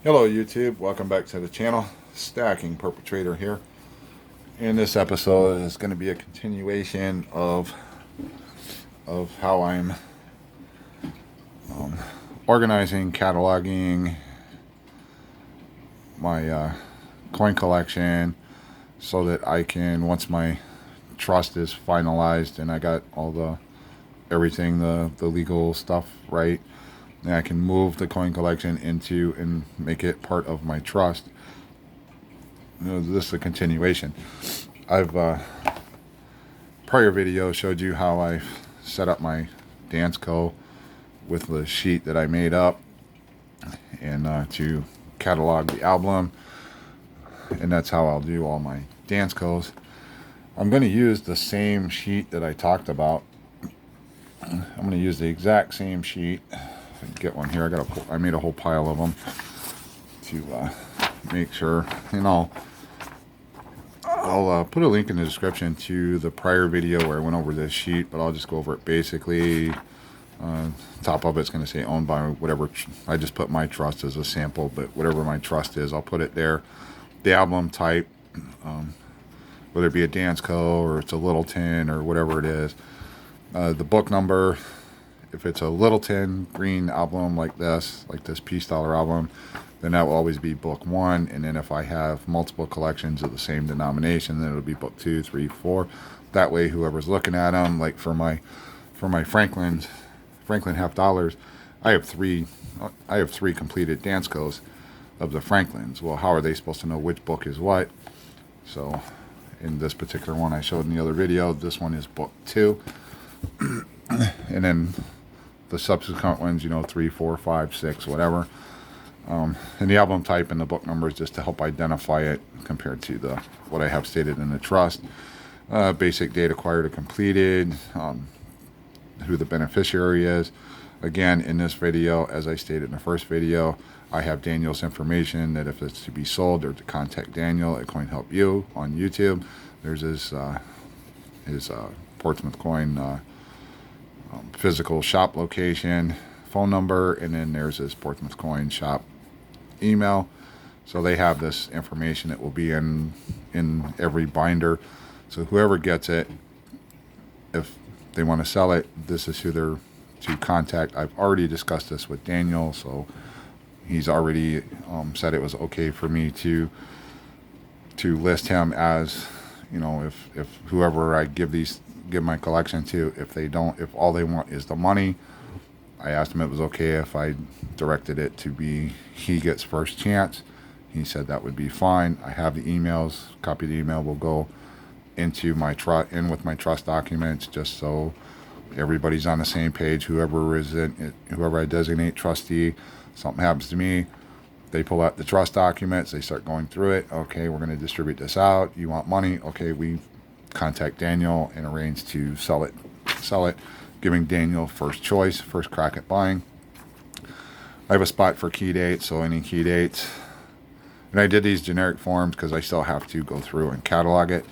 Hello YouTube, welcome back to the channel. Stacking Perpetrator here. And this episode is going to be a continuation of how I'm organizing, cataloging my coin collection so that I can, once my trust is finalized and I got all the legal stuff right, and I can move the coin collection into and make it part of my trust. This is a continuation. I've prior video showed you how I set up my dance co with the sheet that I made up and to catalog the album, and that's how I'll do all my dance co's. I'm going to use the same sheet that I talked about. I'm going to use the exact same sheet. If I can get one here, I made a whole pile of them to make sure. I'll put a link in the description to the prior video where I went over this sheet, but I'll just go over it basically. Top of it's going to say owned by whatever. I just put my trust as a sample, but whatever my trust is, I'll put it there. The album type, whether it be a dance co or it's a Littleton or whatever it is. The book number, if it's a Littleton green album like this Peace Dollar album, then that will always be book 1. And then if I have multiple collections of the same denomination, then it'll be book 2, 3, 4. That way, whoever's looking at them, like for my Franklin half dollars, I have three completed dance co's of the Franklins. Well, how are they supposed to know which book is what? So, in this particular one I showed in the other video, this one is book 2. And then the subsequent ones, 3, 4, 5, 6, whatever. And the album type and the book number is just to help identify it compared to what I have stated in the trust. Basic date acquired or completed, who the beneficiary is. Again, in this video, as I stated in the first video, I have Daniel's information that if it's to be sold or to contact Daniel at Coin Help You on YouTube. There's his Portsmouth Coin physical shop location, phone number, and then there's his Portsmouth Coin shop email. So they have this information that will be in every binder. So whoever gets it, if they want to sell it, this is who they're to contact. I've already discussed this with Daniel, so he's already said it was okay for me to list him as, if whoever I give my collection to, if all they want is the money, I asked him if it was okay if I directed it to be he gets first chance. He said that would be fine. I have the emails. Copy of the email will go into my with my trust documents, just so everybody's on the same page. Whoever I designate trustee, something happens to me, they pull out the trust documents, they start going through it. Okay, we're going to distribute this out. You want money? Okay, we contact Daniel and arrange to sell it, giving Daniel first choice, first crack at buying. I have a spot for key dates, so any key dates. And I did these generic forms because I still have to go through and catalog it.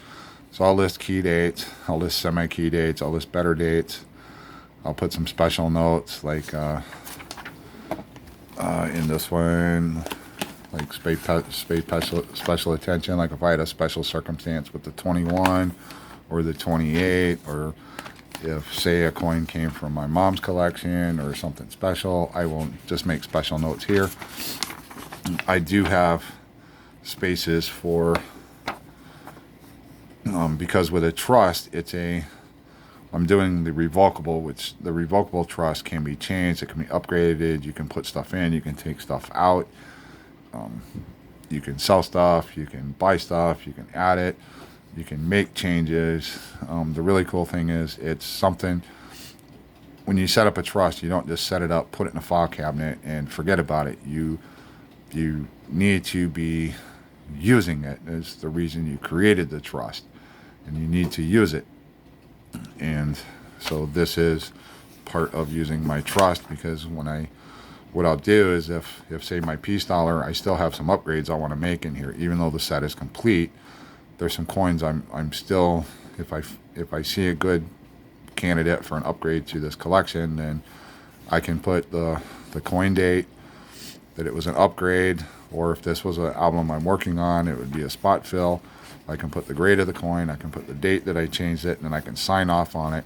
So I'll list key dates, I'll list semi-key dates, I'll list better dates. I'll put some special notes like in this one, like special attention, like if I had a special circumstance with the 21 or the 28, or if, say, a coin came from my mom's collection or something special, I will just make special notes here. I do have spaces for, because with a trust, I'm doing the revocable, which the revocable trust can be changed, it can be upgraded, you can put stuff in, you can take stuff out, you can sell stuff, you can buy stuff, you can add it, you can make changes. The really cool thing is it's something, when you set up a trust, you don't just set it up, put it in a file cabinet and forget about it. You need to be using it. It's the reason you created the trust, and you need to use it. And so this is part of using my trust, because what I'll do is if say my Peace Dollar, I still have some upgrades I want to make in here, even though the set is complete. There's some coins I'm still, if I see a good candidate for an upgrade to this collection, then I can put the coin date, that it was an upgrade, or if this was an album I'm working on, it would be a spot fill. I can put the grade of the coin, I can put the date that I changed it, and then I can sign off on it.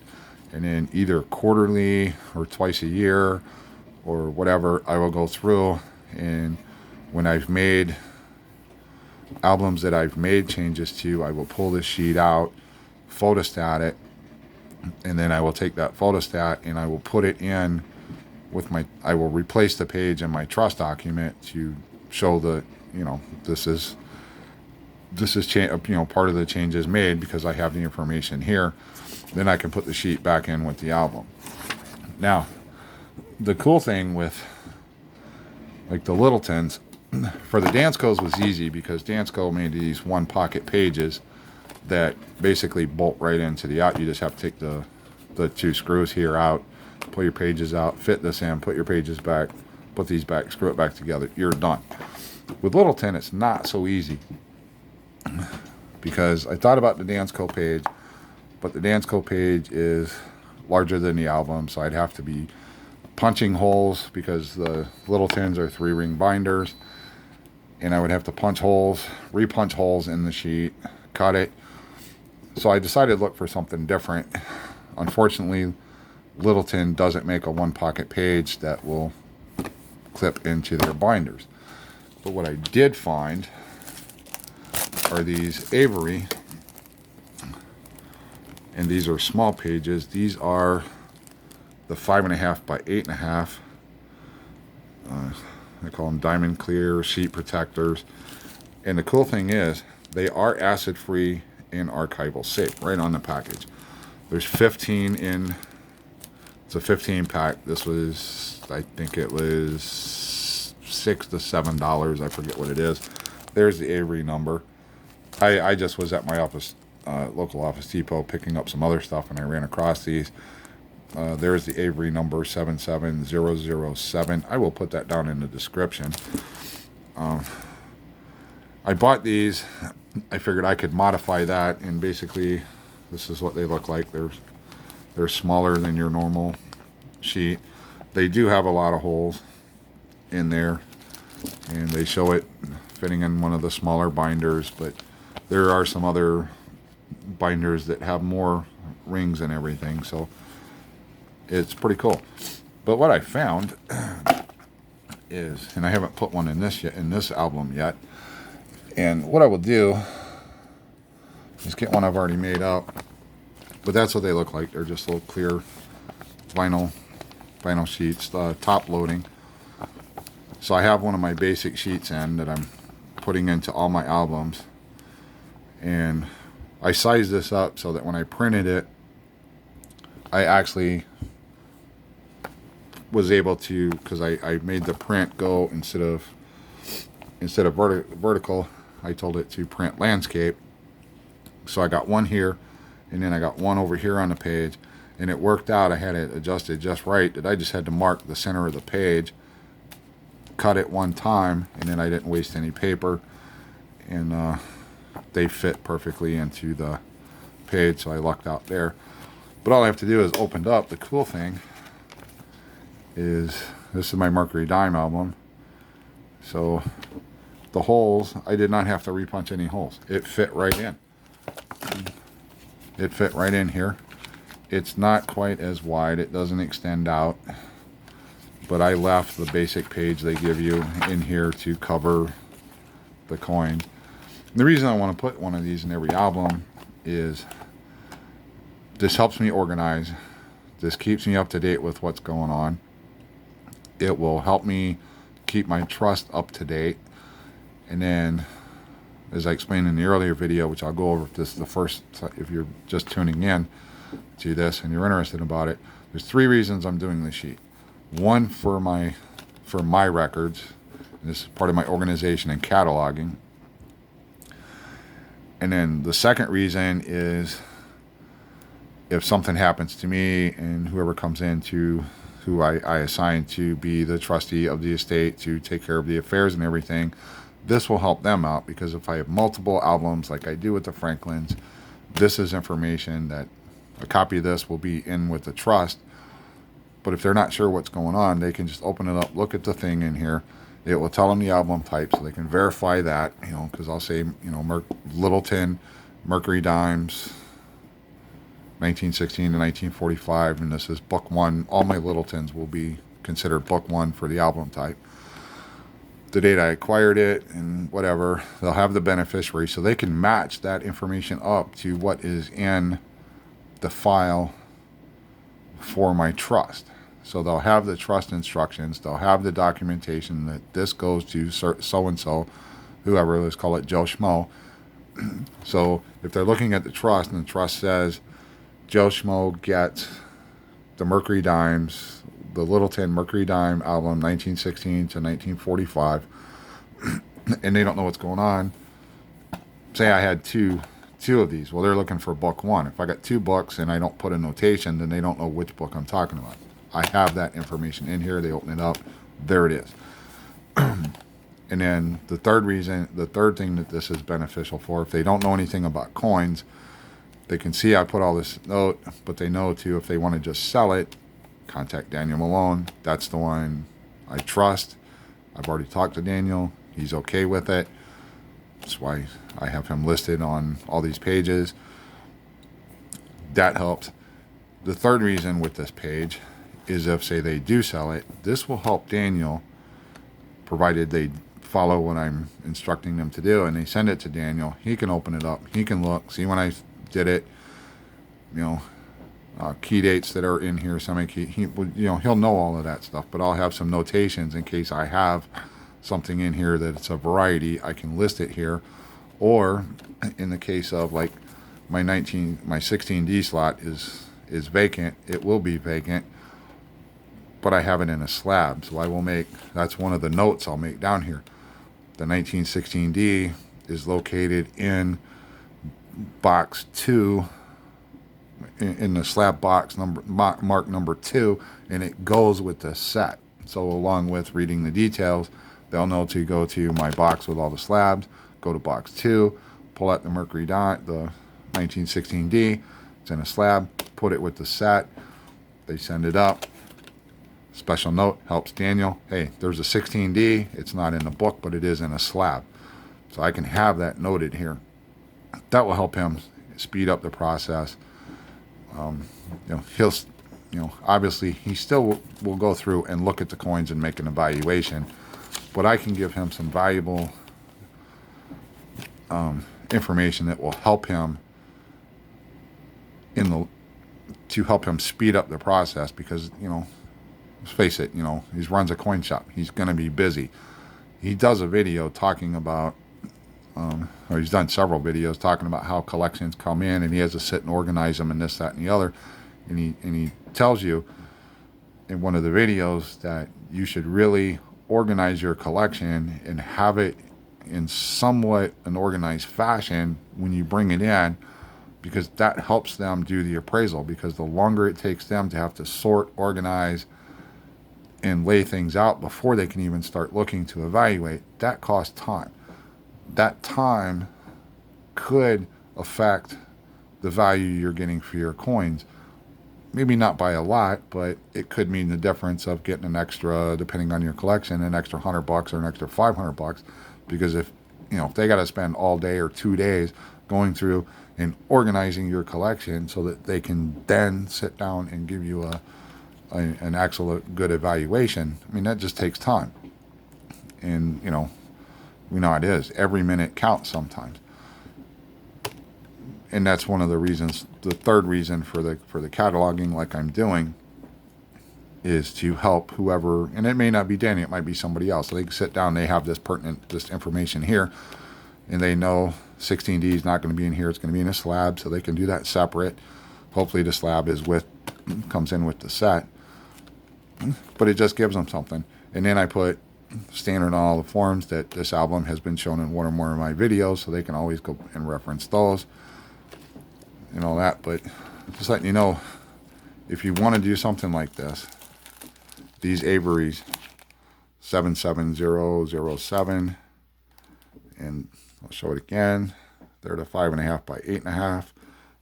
And then either quarterly or twice a year or whatever, I will go through, and when I've made albums that I've made changes to, I will pull this sheet out, photostat it, and then I will take that photostat and I will put it in with I will replace the page in my trust document to show that, this is part of the changes made because I have the information here. Then I can put the sheet back in with the album. Now, the cool thing with like the Littletons, for the Danskos was easy because Dansko made these one pocket pages that basically bolt right into the out. You just have to take the two screws here out, pull your pages out, fit this in, put your pages back, put these back, screw it back together. You're done. With Littleton, it's not so easy because I thought about the Dansko page, but the Dansko page is larger than the album, so I'd have to be punching holes because the Littletons are 3-ring binders, and I would have to punch holes, repunch holes in the sheet, cut it. So I decided to look for something different. Unfortunately, Littleton doesn't make a one-pocket page that will clip into their binders. But what I did find are these Avery, and these are small pages. These are the 5.5 by 8.5. I call them diamond clear sheet protectors. And the cool thing is they are acid free and archival safe right on the package. There's 15 in. It's a 15 pack. This was, I think it was $6 to $7. I forget what it is. There's the Avery number. I just was at my office, local Office Depot, picking up some other stuff, and I ran across these. There's the Avery number 77007. I will put that down in the description. I bought these. I figured I could modify that, and basically this is what they look like. They're smaller than your normal sheet. They do have a lot of holes in there, and they show it fitting in one of the smaller binders, but there are some other binders that have more rings and everything, so it's pretty cool. But what I found is, and I haven't put one in this album yet, and what I will do is get one I've already made up. But that's what they look like. They're just little clear vinyl sheets, top loading. So I have one of my basic sheets in that I'm putting into all my albums, and I sized this up so that when I printed it, I actually was able to, because I made the print go instead of vertical, I told it to print landscape. So I got one here, and then I got one over here on the page, and it worked out. I had it adjusted just right that I just had to mark the center of the page, cut it one time, and then I didn't waste any paper, and they fit perfectly into the page, so I lucked out there. But all I have to do is open it up. The cool thing is, this is my Mercury Dime album, so the holes, I did not have to repunch any holes. It fit right in. It fit right in here. It's not quite as wide. It doesn't extend out. But I left the basic page they give you in here to cover the coin. The reason I want to put one of these in every album is this helps me organize. This keeps me up to date with what's going on. It will help me keep my trust up to date. And then, as I explained in the earlier video, which I'll go over if this is the first, if you're just tuning in to this and you're interested about it, there's 3 reasons I'm doing this sheet. One, for my records. This is part of my organization and cataloging. And then the second reason is if something happens to me and whoever comes in to who I assign to be the trustee of the estate to take care of the affairs and everything, this will help them out, because if I have multiple albums like I do with the Franklins, this is information that a copy of this will be in with the trust. But if they're not sure what's going on, they can just open it up, look at the thing in here, it will tell them the album type so they can verify that, because I'll say, Littleton, Mercury Dimes, 1916 to 1945, and this is book 1. All my Littletons will be considered book 1 for the album type. The date I acquired it and whatever, they'll have the beneficiary so they can match that information up to what is in the file for my trust. So they'll have the trust instructions, they'll have the documentation that this goes to so-and-so, whoever, let's call it Joe Schmo. So if they're looking at the trust and the trust says Joe Schmo gets the Mercury Dimes, the Littleton Mercury Dime album 1916 to 1945, and they don't know what's going on, say I had two of these, well, they're looking for book 1. If I got 2 books and I don't put a notation, then they don't know which book I'm talking about. I have that information in here. They open it up. There it is. And then the third thing that this is beneficial for, if they don't know anything about coins, they can see I put all this note, but they know too, if they want to just sell it, contact Daniel Malone. That's the one I trust. I've already talked to Daniel. He's okay with it. That's why I have him listed on all these pages. That helps. The third reason with this page is if, say, they do sell it, this will help Daniel, provided they follow what I'm instructing them to do, and they send it to Daniel. He can open it up. He can look, see when I did it, key dates that are in here, semi-key, he'll know all of that stuff, but I'll have some notations in case I have something in here that it's a variety. I can list it here. Or in the case of like my 16D slot is vacant, it will be vacant, but I have it in a slab. So I will that's one of the notes I'll make down here. The 1916D is located in box 2, in the slab box mark number 2, and it goes with the set. So along with reading the details, they'll know to go to my box with all the slabs, go to box 2, pull out the Mercury Dime, the 1916D, it's in a slab, put it with the set, they send it up. Special note, helps Daniel. Hey, there's a 16D. It's not in the book, but it is in a slab. So I can have that noted here. That will help him speed up the process. He'll, obviously he still will go through and look at the coins and make an evaluation, but I can give him some valuable information that will help him to help him speed up the process, because, let's face it, he runs a coin shop. He's going to be busy. He does a video talking about, or he's done several videos talking about how collections come in, and he has to sit and organize them and this, that, and the other. And he tells you in one of the videos that you should really organize your collection and have it in somewhat an organized fashion when you bring it in, because that helps them do the appraisal. Because the longer it takes them to have to sort, organize, and lay things out before they can even start looking to evaluate, that costs time. That time could affect the value you're getting for your coins. Maybe not by a lot, but it could mean the difference of getting an extra, depending on your collection, an extra $100 or an extra $500. Because if they got to spend all day or 2 days going through and organizing your collection so that they can then sit down and give you an actual good evaluation, that just takes time. And we know how it is. Every minute counts sometimes. And that's one of the reasons. The third reason for the cataloging, like I'm doing, is to help whoever, and it may not be Danny, it might be somebody else. So they can sit down, they have this information here, and they know 16D is not going to be in here, it's going to be in a slab, so they can do that separate. Hopefully the slab comes in with the set, but it just gives them something. And then I put standard on all the forms that this album has been shown in one or more of my videos, so they can always go and reference those and all that. But just letting you know, if you want to do something like this, these Averys 77007, and I'll show it again, they're the 5.5 by 8.5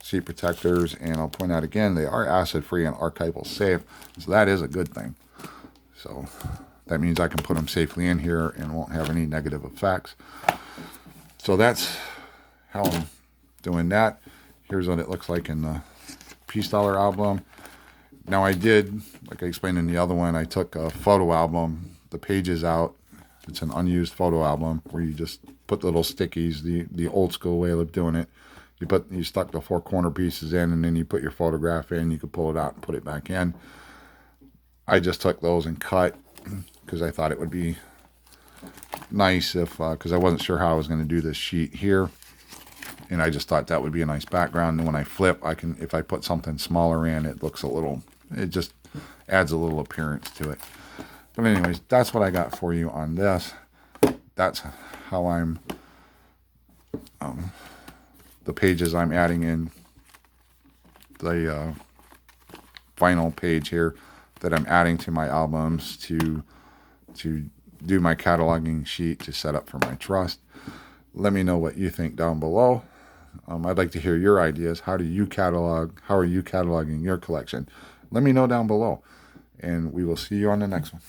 seat protectors, and I'll point out again, they are acid free and archival safe, so that is a good thing. So That means I can put them safely in here and won't have any negative effects. So that's how I'm doing that. Here's what it looks like in the Peace Dollar album. Now I did, like I explained in the other one, I took a photo album, the pages out. It's an unused photo album where you just put little stickies, the old school way of doing it. You stuck the 4 corner pieces in, and then you put your photograph in. You could pull it out and put it back in. I just took those and cut because I thought it would be nice if, because I wasn't sure how I was going to do this sheet here. And I just thought that would be a nice background. And when I flip, if I put something smaller in, it looks it just adds a little appearance to it. But anyways, that's what I got for you on this. That's how I'm, the pages I'm adding in the final page here that I'm adding to my albums to do my cataloging sheet to set up for my trust. Let me know what you think down below. I'd like to hear your ideas. How are you cataloging your collection? Let me know down below, and we will see you on the next one.